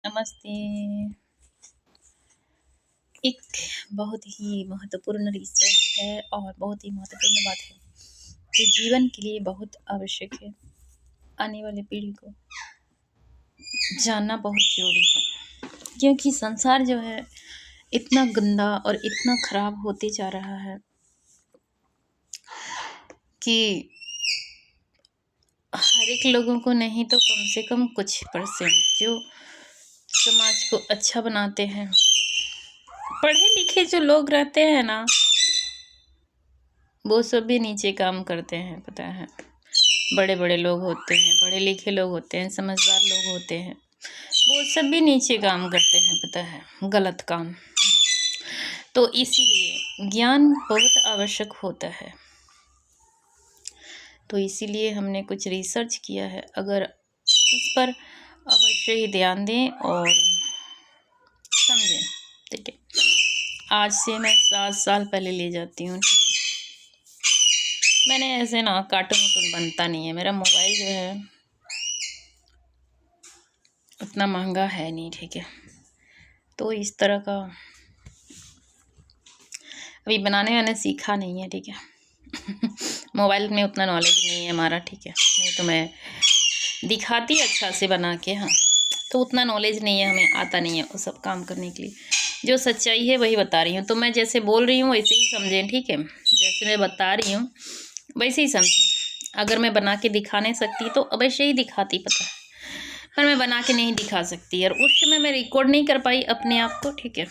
नमस्ते। एक बहुत ही महत्वपूर्ण रिसर्च है और बहुत ही महत्वपूर्ण बात है, जो जीवन के लिए बहुत आवश्यक है। आने वाली पीढ़ी को जानना बहुत ज़रूरी है, क्योंकि संसार जो है इतना गंदा और इतना खराब होते जा रहा है कि हर एक लोगों को नहीं तो कम से कम कुछ परसेंट जो समाज को अच्छा बनाते हैं, पढ़े लिखे जो लोग रहते हैं ना, वो सब भी नीचे काम करते हैं। पता है, बड़े बड़े लोग होते हैं, पढ़े लिखे लोग होते हैं, समझदार लोग होते हैं, वो सब भी नीचे काम करते हैं। पता है, गलत काम। तो इसीलिए ज्ञान बहुत आवश्यक होता है। तो इसीलिए हमने कुछ रिसर्च किया है। अगर इस पर अवश्य ही ध्यान दें और समझें। ठीक है, आज से मैं 7 साल पहले ले जाती हूँ। ठीक है, मैंने ऐसे ना कार्टून वाटून बनता नहीं है। मेरा मोबाइल जो है उतना महंगा है नहीं। ठीक है, तो इस तरह का अभी बनाने मैंने सीखा नहीं है। ठीक है मोबाइल में उतना नॉलेज नहीं है हमारा। ठीक है, नहीं तो मैं दिखाती अच्छा से बना के। हाँ, तो उतना नॉलेज नहीं है, हमें आता नहीं है वो सब काम करने के लिए। जो सच्चाई है वही बता रही हूँ। तो मैं जैसे बोल रही हूँ वैसे ही समझें। ठीक है, जैसे मैं बता रही हूँ वैसे ही समझें। अगर मैं बना के दिखा नहीं सकती तो अवश्य ही दिखाती, पता है, पर मैं बना के नहीं दिखा सकती। और उस समय मैं रिकॉर्ड नहीं कर पाई अपने आप को। ठीक है,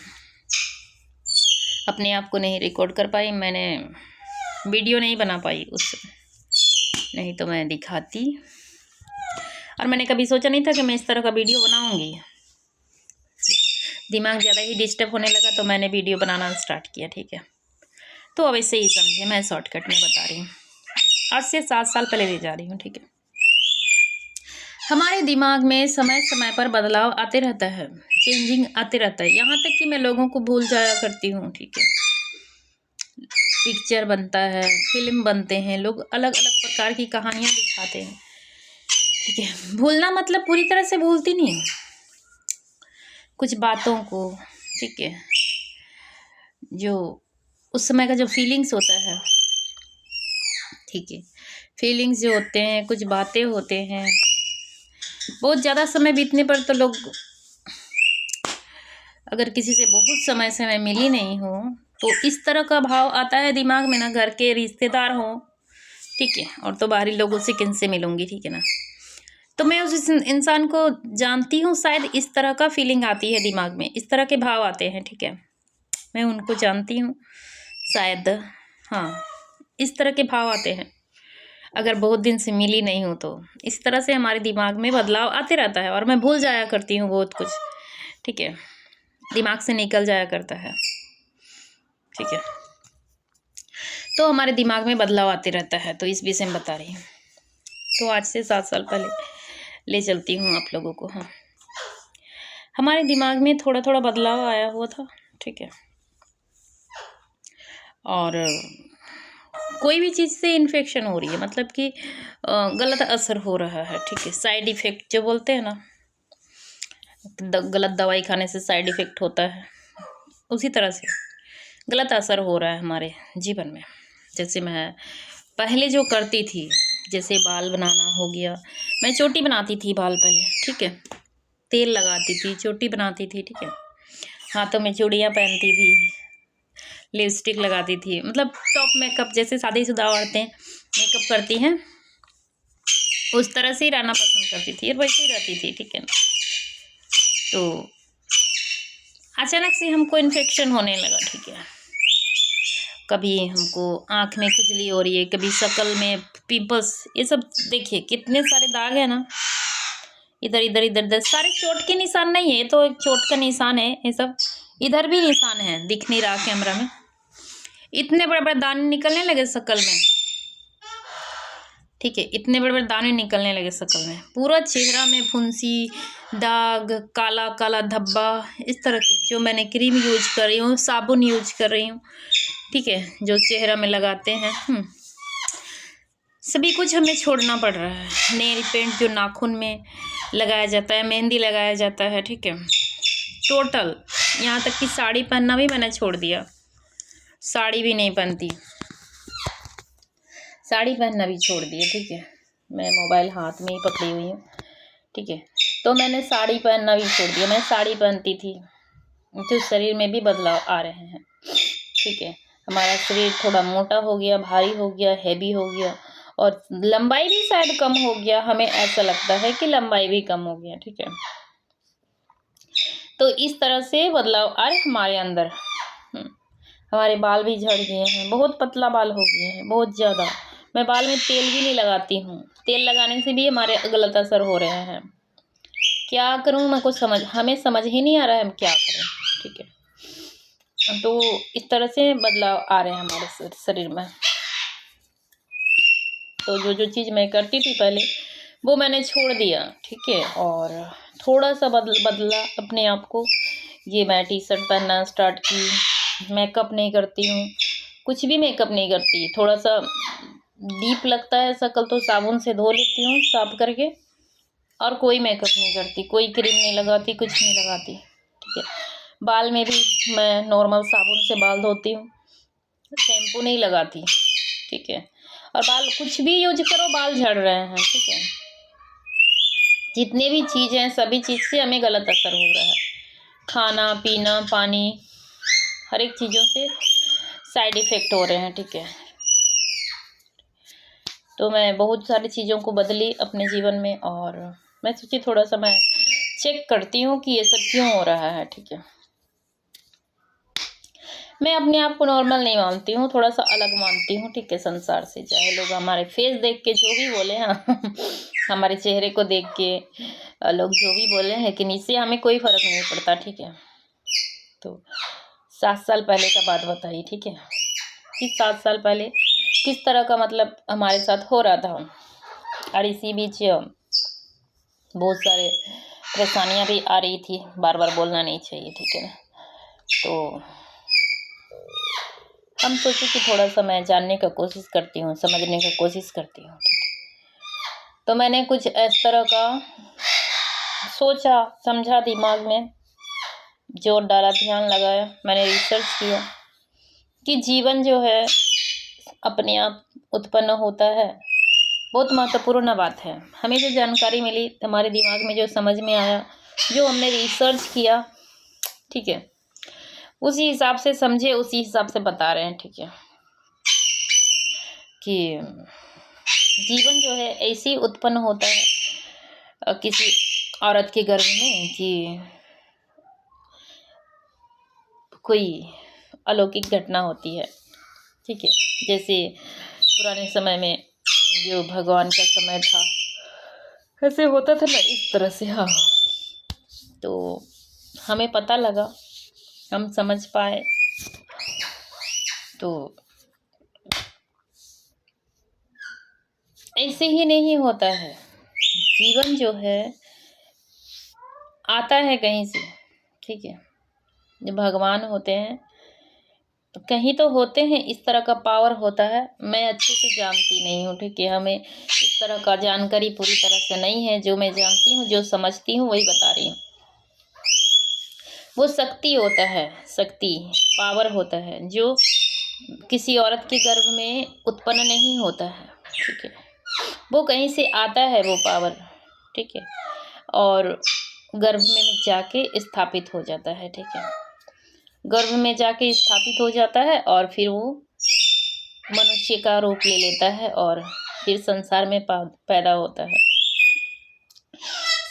अपने आप को नहीं रिकॉर्ड कर पाई, मैंने वीडियो नहीं बना पाई उस समय, नहीं तो मैं दिखाती। और मैंने कभी सोचा नहीं था कि मैं इस तरह का वीडियो बनाऊंगी। दिमाग ज़्यादा ही डिस्टर्ब होने लगा तो मैंने वीडियो बनाना स्टार्ट किया। ठीक है, तो अब ऐसे ही समझिए, मैं शॉर्टकट में बता रही हूँ। आज से 7 साल पहले ले जा रही हूँ। ठीक है, हमारे दिमाग में समय समय पर बदलाव आते रहता है, चेंजिंग आते रहता है। यहाँ तक कि मैं लोगों को भूल जाया करती हूँ। ठीक है, पिक्चर बनता है, फिल्म बनते हैं, लोग अलग अलग प्रकार की कहानियाँ दिखाते हैं। ठीक है, भूलना मतलब पूरी तरह से भूलती नहीं हूँ, कुछ बातों को। ठीक है, जो उस समय का जो फीलिंग्स होता है, ठीक है, फीलिंग्स जो होते हैं, कुछ बातें होते हैं, बहुत ज़्यादा समय बीतने पर तो लोग, अगर किसी से बहुत समय से मैं मिली नहीं हूँ तो इस तरह का भाव आता है दिमाग में ना, घर के रिश्तेदार हो, ठीक है, और तो बाहरी लोगों से किन से मिलूंगी। ठीक है ना, तो मैं उस इंसान को जानती हूँ, शायद इस तरह का फीलिंग आती है दिमाग में, इस तरह के भाव आते हैं। ठीक है, मैं उनको जानती हूँ शायद, हाँ, इस तरह के भाव आते हैं। अगर बहुत दिन से मिली नहीं हूँ तो इस तरह से हमारे दिमाग में बदलाव आते रहता है और मैं भूल जाया करती हूँ बहुत कुछ। ठीक है, दिमाग से निकल जाया करता है। ठीक है, तो हमारे दिमाग में बदलाव आते रहता है, तो इस विषय में बता रही हूँ। तो आज से 7 साल पहले ले चलती हूँ आप लोगों को। हाँ, हमारे दिमाग में थोड़ा थोड़ा बदलाव आया हुआ था। ठीक है, और कोई भी चीज़ से इन्फेक्शन हो रही है, मतलब कि गलत असर हो रहा है। ठीक है, साइड इफ़ेक्ट जो बोलते हैं ना, गलत दवाई खाने से साइड इफ़ेक्ट होता है, उसी तरह से गलत असर हो रहा है हमारे जीवन में। जैसे मैं पहले जो करती थी, जैसे बाल बनाना हो गया, मैं चोटी बनाती थी बाल पहले। ठीक है, तेल लगाती थी, चोटी बनाती थी। ठीक है, हाथों में चूड़ियाँ पहनती थी, लिपस्टिक लगाती थी, मतलब टॉप मेकअप, जैसे शादीशुदा औरतें मेकअप करती हैं उस तरह से ही रहना पसंद करती थी और वैसे ही रहती थी। ठीक है ना, तो अचानक से हमको इन्फेक्शन होने लगा। ठीक है, कभी हमको आँख में खुजली हो रही है, कभी शक्ल में पिंपल्स, ये सब देखिए कितने सारे दाग है ना, इधर इधर इधर इधर सारे चोट के निशान नहीं है, ये तो चोट का निशान है, ये सब इधर भी निशान है, दिख नहीं रहा कैमरा में। इतने बड़े बड़े दाने निकलने लगे शक्ल में। ठीक है, इतने बड़े बड़े दाने निकलने लगे शक्ल में, पूरा चेहरा में फुंसी, दाग, काला काला धब्बा, इस तरह के। जो मैंने क्रीम यूज कर रही हूँ, साबुन यूज कर रही हूँ, ठीक है, जो चेहरा में लगाते हैं, सभी कुछ हमें छोड़ना पड़ रहा है। नेल पेंट जो नाखून में लगाया जाता है, मेहंदी लगाया जाता है, ठीक है। टोटल यहाँ तक कि साड़ी पहनना भी मैंने छोड़ दिया, साड़ी भी नहीं पहनती, साड़ी पहनना भी छोड़ दिया, ठीक है। मैं मोबाइल हाथ में ही पकड़ी हुई हूँ, ठीक है। तो मैंने साड़ी पहनना भी छोड़ दिया। मैं साड़ी पहनती थी तो शरीर में भी बदलाव आ रहे हैं, ठीक है। हमारा शरीर थोड़ा मोटा हो गया, भारी हो गया, हैवी हो गया, और लंबाई भी शायद कम हो गया। हमें ऐसा लगता है कि लंबाई भी कम हो गया, ठीक है। तो इस तरह से बदलाव आए हमारे अंदर। हमारे बाल भी झड़ गए हैं, बहुत पतला बाल हो गए हैं, बहुत ज़्यादा। मैं बाल में तेल भी नहीं लगाती हूँ, तेल लगाने से भी हमारे गलत असर हो रहे हैं। क्या करूँ मैं, कुछ हमें समझ ही नहीं आ रहा है हम क्या करें, ठीक है। तो इस तरह से बदलाव आ रहे हैं हमारे शरीर में। तो जो जो चीज़ मैं करती थी पहले वो मैंने छोड़ दिया, ठीक है। और थोड़ा सा बदला अपने आप को। ये मैं टी शर्ट पहनना स्टार्ट की, मेकअप नहीं करती हूँ, कुछ भी मेकअप नहीं करती। थोड़ा सा डीप लगता है शक्ल तो साबुन से धो लेती हूँ साफ करके, और कोई मेकअप नहीं करती, कोई क्रीम नहीं लगाती, कुछ नहीं लगाती, ठीक है। बाल में भी मैं नॉर्मल साबुन से बाल धोती हूँ, शैम्पू नहीं लगाती, ठीक है। और बाल कुछ भी यूज करो बाल झड़ रहे हैं, ठीक है। जितने भी चीज़ हैं सभी चीज़ से हमें गलत असर हो रहा है। खाना पीना पानी हर एक चीज़ों से साइड इफ़ेक्ट हो रहे हैं, ठीक है। तो मैं बहुत सारी चीज़ों को बदली अपने जीवन में, और मैं सोची थोड़ा सा मैं चेक करती हूँ कि ये सब क्यों हो रहा है, ठीक है। मैं अपने आप को नॉर्मल नहीं मानती हूँ, थोड़ा सा अलग मानती हूँ, ठीक है, संसार से। चाहे लोग हमारे फेस देख के जो भी बोले, हाँ हमारे चेहरे को देख के लोग जो भी बोले, लेकिन इससे हमें कोई फ़र्क नहीं पड़ता, ठीक है। तो 7 साल पहले का बात बताइए, ठीक है, कि 7 साल पहले किस तरह का मतलब हमारे साथ हो रहा था। और इसी बीच बहुत सारे परेशानियाँ भी आ रही थी, बार बार बोलना नहीं चाहिए, ठीक है ना। तो हम सोचे कि थोड़ा सा मैं जानने का कोशिश करती हूँ, समझने का कोशिश करती हूँ, ठीक है। तो मैंने कुछ इस तरह का सोचा समझा, दिमाग में जोर डाला, ध्यान लगाया, मैंने रिसर्च किया कि जीवन जो है अपने आप उत्पन्न होता है। बहुत महत्वपूर्ण बात है। हमें जो जानकारी मिली, हमारे दिमाग में जो समझ में आया, जो हमने रिसर्च किया, ठीक है, उसी हिसाब से समझे, उसी हिसाब से बता रहे हैं, ठीक है। कि जीवन जो है ऐसे ही उत्पन्न होता है किसी औरत के गर्भ में, कि कोई अलौकिक घटना होती है, ठीक है। जैसे पुराने समय में जो भगवान का समय था, ऐसे होता था ना, इस तरह से। हाँ, तो हमें पता लगा, हम समझ पाए। तो ऐसे ही नहीं होता है, जीवन जो है आता है कहीं से, ठीक है। जो भगवान होते हैं तो कहीं तो होते हैं, इस तरह का पावर होता है। मैं अच्छे से जानती नहीं हूँ, ठीक है, हमें इस तरह का जानकारी पूरी तरह से नहीं है। जो मैं जानती हूँ, जो समझती हूँ, वही बता रही हूँ। वो शक्ति होता है, शक्ति पावर होता है, जो किसी औरत के गर्भ में उत्पन्न नहीं होता है, ठीक है। वो कहीं से आता है वो पावर, ठीक है, और गर्भ में जाके स्थापित हो जाता है, ठीक है। गर्भ में जाके स्थापित हो जाता है और फिर वो मनुष्य का रूप ले लेता है और फिर संसार में पैदा होता है।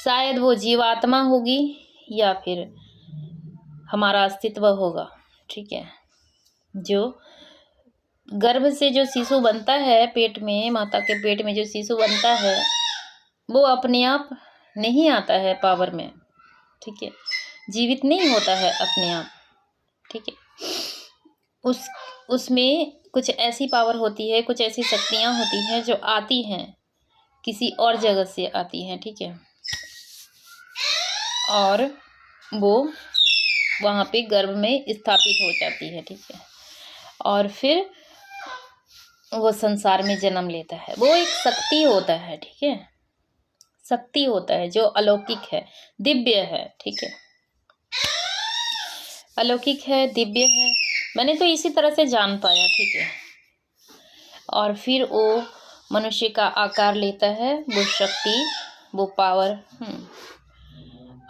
शायद वो जीवात्मा होगी या फिर हमारा अस्तित्व होगा, ठीक है। जो गर्भ से जो शिशु बनता है, पेट में, माता के पेट में जो शिशु बनता है, वो अपने आप नहीं आता है पावर में, ठीक है, जीवित नहीं होता है अपने आप, ठीक है। उसमें कुछ ऐसी पावर होती है, कुछ ऐसी शक्तियाँ होती हैं जो आती हैं, किसी और जगह से आती हैं, ठीक है। और वो वहाँ पे गर्भ में स्थापित हो जाती है, ठीक है, और फिर वो संसार में जन्म लेता है। वो एक शक्ति होता है, ठीक है, शक्ति होता है जो अलौकिक है, दिव्य है, ठीक है, अलौकिक है, दिव्य है। मैंने तो इसी तरह से जान पाया, ठीक है। और फिर वो मनुष्य का आकार लेता है, वो शक्ति, वो पावर,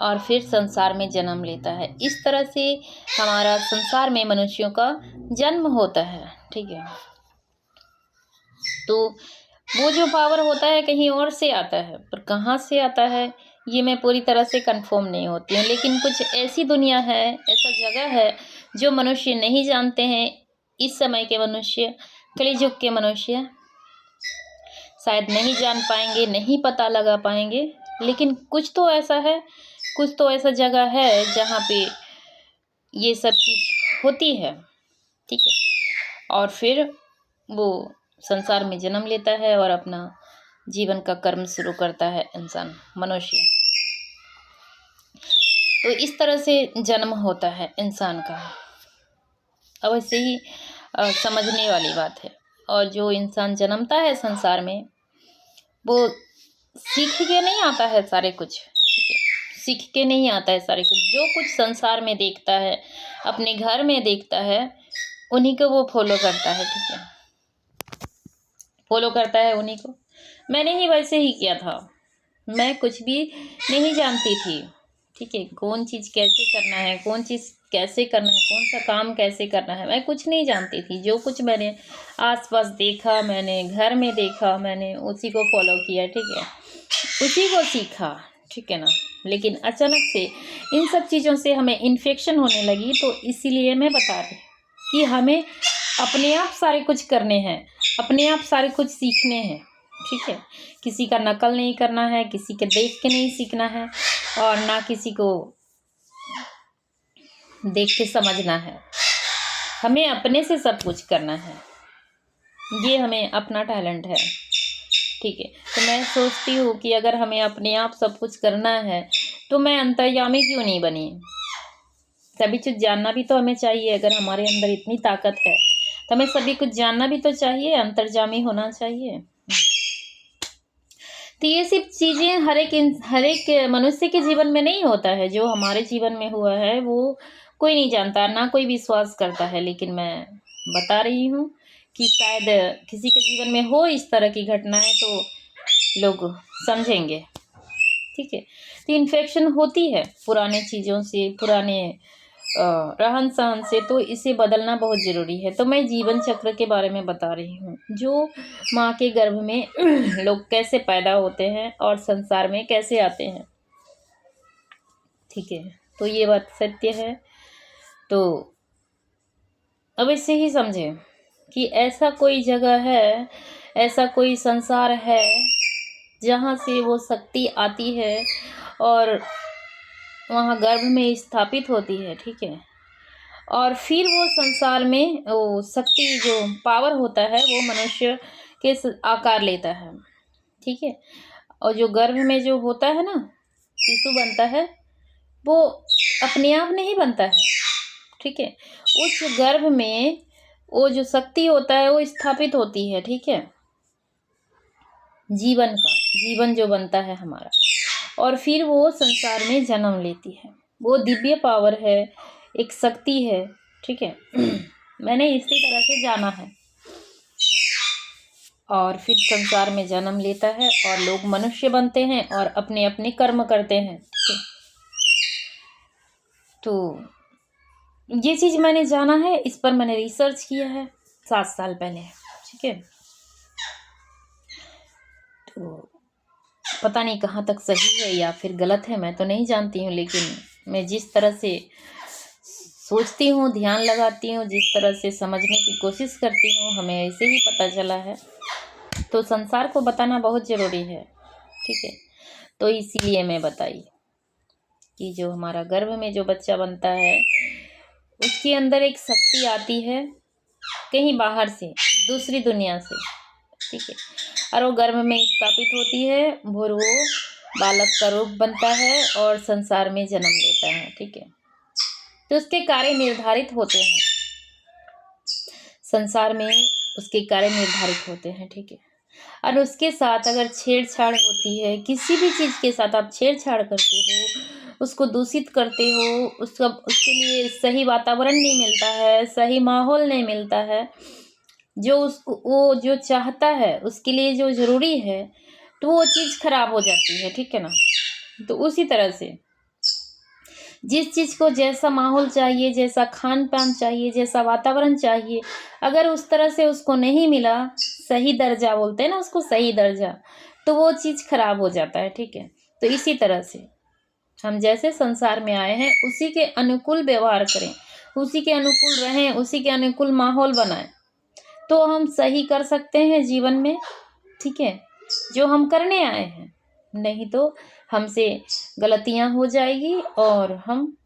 और फिर संसार में जन्म लेता है। इस तरह से हमारा संसार में मनुष्यों का जन्म होता है, ठीक है। तो वो जो पावर होता है कहीं और से आता है, पर कहाँ से आता है ये मैं पूरी तरह से कंफर्म नहीं होती हूँ, लेकिन कुछ ऐसी दुनिया है, ऐसा जगह है जो मनुष्य नहीं जानते हैं। इस समय के मनुष्य, कलियुग के मनुष्य शायद नहीं जान पाएंगे, नहीं पता लगा पाएंगे, लेकिन कुछ तो ऐसा है, कुछ तो ऐसा जगह है जहाँ पे ये सब चीज़ होती है, ठीक है। और फिर वो संसार में जन्म लेता है और अपना जीवन का कर्म शुरू करता है इंसान, मनुष्य। तो इस तरह से जन्म होता है इंसान का। अब ऐसे ही समझने वाली बात है। और जो इंसान जन्मता है संसार में, वो सीख के नहीं आता है सारे कुछ, ठीक है, सीख के नहीं आता है सारे कुछ। जो कुछ संसार में देखता है, अपने घर में देखता है, उन्हीं को वो फॉलो करता है, ठीक है, फॉलो करता है उन्हीं को। मैंने ही वैसे ही किया था, मैं कुछ भी नहीं जानती थी, ठीक है, कौन चीज़ कैसे करना है, कौन चीज़ कैसे करना है, कौन सा काम कैसे करना है, मैं कुछ नहीं जानती थी। जो कुछ मैंने आसपास देखा, मैंने घर में देखा, मैंने उसी को फॉलो किया, ठीक है, उसी को सीखा, ठीक है ना। लेकिन अचानक से इन सब चीज़ों से हमें इन्फेक्शन होने लगी। तो इसीलिए मैं बता रही कि हमें अपने आप सारे कुछ करने हैं, अपने आप सारे कुछ सीखने हैं, ठीक है। किसी का नकल नहीं करना है, किसी के देख के नहीं सीखना है, और ना किसी को देख के समझना है। हमें अपने से सब कुछ करना है, ये हमें अपना टैलेंट है, ठीक है। तो मैं सोचती हूँ कि अगर हमें अपने आप सब कुछ करना है तो मैं अंतर्यामी क्यों नहीं बनी। सभी कुछ जानना भी तो हमें चाहिए। अगर हमारे अंदर इतनी ताकत है तो हमें सभी कुछ जानना भी तो चाहिए, अंतर्यामी होना चाहिए। तो ये सब चीज़ें हर एक मनुष्य के जीवन में नहीं होता है। जो हमारे जीवन में हुआ है वो कोई नहीं जानता, ना कोई विश्वास करता है। लेकिन मैं बता रही हूँ कि शायद किसी के जीवन में हो इस तरह की घटनाएं तो लोग समझेंगे, ठीक है। तो इन्फेक्शन होती है पुराने चीज़ों से, पुराने रहन सहन से, तो इसे बदलना बहुत ज़रूरी है। तो मैं जीवन चक्र के बारे में बता रही हूँ, जो माँ के गर्भ में लोग कैसे पैदा होते हैं और संसार में कैसे आते हैं, ठीक है। तो ये बात सत्य है। तो अब इससे ही समझें कि ऐसा कोई जगह है, ऐसा कोई संसार है जहाँ से वो शक्ति आती है और वहाँ गर्भ में स्थापित होती है, ठीक है। और फिर वो संसार में वो शक्ति, जो पावर होता है, वो मनुष्य के आकार लेता है, ठीक है। और जो गर्भ में जो होता है ना, शिशु बनता है, वो अपने आप नहीं बनता है, ठीक है। उस गर्भ में वो जो शक्ति होता है वो स्थापित होती है, ठीक है, जीवन जो बनता है हमारा। और फिर वो संसार में जन्म लेती है। वो दिव्य पावर है, एक शक्ति है, ठीक है। मैंने इसी तरह से जाना है। और फिर संसार में जन्म लेता है और लोग मनुष्य बनते हैं और अपने अपने कर्म करते हैं, ठीक है। तो ये चीज़ मैंने जाना है, इस पर मैंने रिसर्च किया है 7 साल पहले, ठीक है। तो पता नहीं कहाँ तक सही है या फिर गलत है, मैं तो नहीं जानती हूँ। लेकिन मैं जिस तरह से सोचती हूँ, ध्यान लगाती हूँ, जिस तरह से समझने की कोशिश करती हूँ, हमें ऐसे ही पता चला है। तो संसार को बताना बहुत ज़रूरी है, ठीक है। तो इसीलिए मैं बताई कि जो हमारा गर्भ में जो बच्चा बनता है, उसके अंदर एक शक्ति आती है कहीं बाहर से, दूसरी दुनिया से, ठीक है। और वो गर्भ में स्थापित होती है, और वो बालक का रूप बनता है और संसार में जन्म लेता है, ठीक है। तो उसके कार्य निर्धारित होते हैं, संसार में उसके कार्य निर्धारित होते हैं, ठीक है। और उसके साथ अगर छेड़छाड़ होती है, किसी भी चीज़ के साथ आप छेड़छाड़ करते हो, उसको दूषित करते हो, उसके लिए सही वातावरण नहीं मिलता है, सही माहौल नहीं मिलता है, जो उसको वो जो चाहता है उसके लिए जो ज़रूरी है, तो वो चीज़ खराब हो जाती है, ठीक है ना? तो उसी तरह से जिस चीज़ को जैसा माहौल चाहिए, जैसा खान-पान चाहिए, जैसा वातावरण चाहिए, अगर उस तरह से उसको नहीं मिला, सही दर्जा बोलते हैं ना उसको, सही दर्जा, तो वो चीज़ खराब हो जाता है, ठीक है? तो इसी तरह से हम जैसे संसार में आए हैं, उसी के अनुकूल व्यवहार करें, उसी के अनुकूल रहें, उसी के अनुकूल माहौल बनाएँ, तो हम सही कर सकते हैं जीवन में, ठीक है? जो हम करने आए हैं, नहीं तो हमसे गलतियाँ हो जाएगी और हम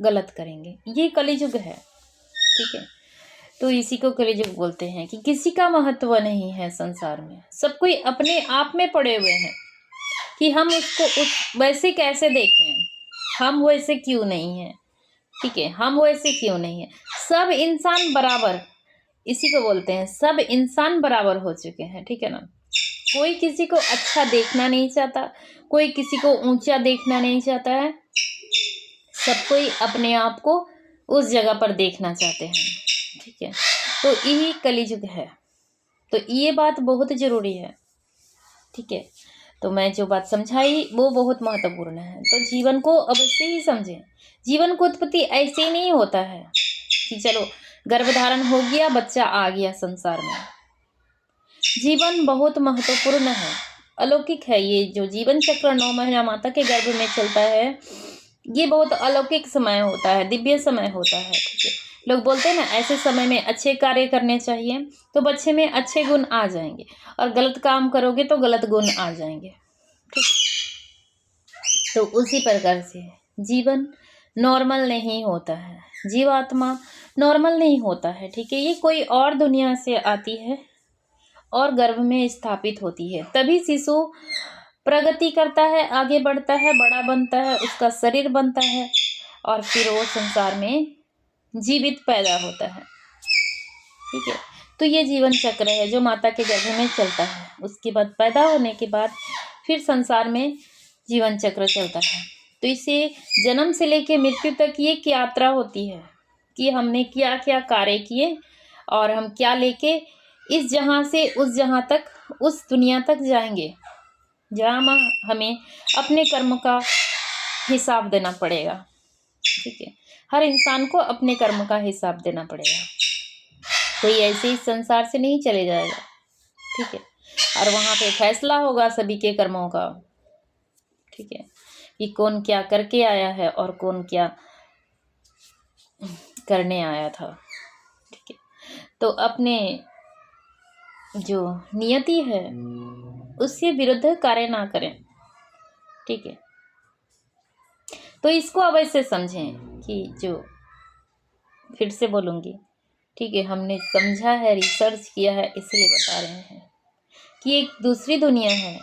गलत करेंगे। ये कलियुग है, ठीक है? तो इसी को कलियुग बोलते हैं कि किसी का महत्व नहीं है संसार में। सब कोई अपने आप में पड़े हुए हैं कि हम उसको वैसे कैसे देखें, हम वैसे क्यों नहीं हैं, ठीक है? हम वैसे क्यों नहीं हैं? सब इंसान बराबर, इसी को बोलते हैं, सब इंसान बराबर हो चुके हैं, ठीक है ना? कोई किसी को अच्छा देखना नहीं चाहता, कोई किसी को ऊंचा देखना नहीं चाहता है, सब कोई अपने आप को उस जगह पर देखना चाहते हैं, ठीक है? तो यही कलियुग है, तो ये बात बहुत ज़रूरी है, ठीक है? तो मैं जो बात समझाई वो बहुत महत्वपूर्ण है, तो जीवन को अवश्य ही समझें। जीवन को उत्पत्ति ऐसे नहीं होता है कि चलो गर्भधारण हो गया, बच्चा आ गया संसार में। जीवन बहुत महत्वपूर्ण है, अलौकिक है। ये जो जीवन चक्र 9 महीना माता के गर्भ में चलता है, ये बहुत अलौकिक समय होता है, दिव्य समय होता है, ठीक है? लोग बोलते हैं ना, ऐसे समय में अच्छे कार्य करने चाहिए, तो बच्चे में अच्छे गुण आ जाएंगे, और गलत काम करोगे तो गलत गुण आ जाएंगे, ठीक है? तो उसी प्रकार से जीवन नॉर्मल नहीं होता है, जीवात्मा नॉर्मल नहीं होता है, ठीक है? ये कोई और दुनिया से आती है और गर्भ में स्थापित होती है, तभी शिशु प्रगति करता है, आगे बढ़ता है, बड़ा बनता है, उसका शरीर बनता है, और फिर वो संसार में जीवित पैदा होता है, ठीक है? तो ये जीवन चक्र है जो माता के गर्भ में चलता है। उसके बाद पैदा होने के बाद फिर संसार में जीवन चक्र चलता है। तो इसे जन्म से लेके मृत्यु तक ये एक यात्रा होती है कि हमने क्या क्या कार्य किए और हम क्या लेके इस जहाँ से उस जहाँ तक, उस दुनिया तक जाएंगे, जहाँ हमें अपने कर्म का हिसाब देना पड़ेगा, ठीक है? हर इंसान को अपने कर्म का हिसाब देना पड़ेगा, कोई ऐसे ही संसार से नहीं चले जाएगा, ठीक है? और वहाँ पे फैसला होगा सभी के कर्मों का, ठीक है? कि कौन क्या करके आया है और कौन क्या करने आया था, ठीक है? तो अपने जो नियति है उसके विरुद्ध कार्य ना करें, ठीक है? तो इसको अवश्य समझें कि जो, फिर से बोलूँगी, ठीक है? हमने समझा है, रिसर्च किया है, इसलिए बता रहे हैं कि एक दूसरी दुनिया है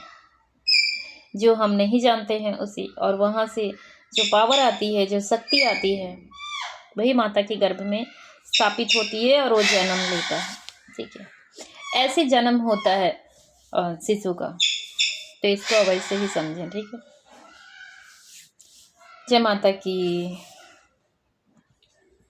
जो हम नहीं जानते हैं उसी, और वहाँ से जो पावर आती है, जो शक्ति आती है, वही माता के गर्भ में स्थापित होती है और वो जन्म लेता है, ठीक है? ऐसे जन्म होता है शिशु का, तो इसको अवश्य ही समझें, ठीक है? जय माता की।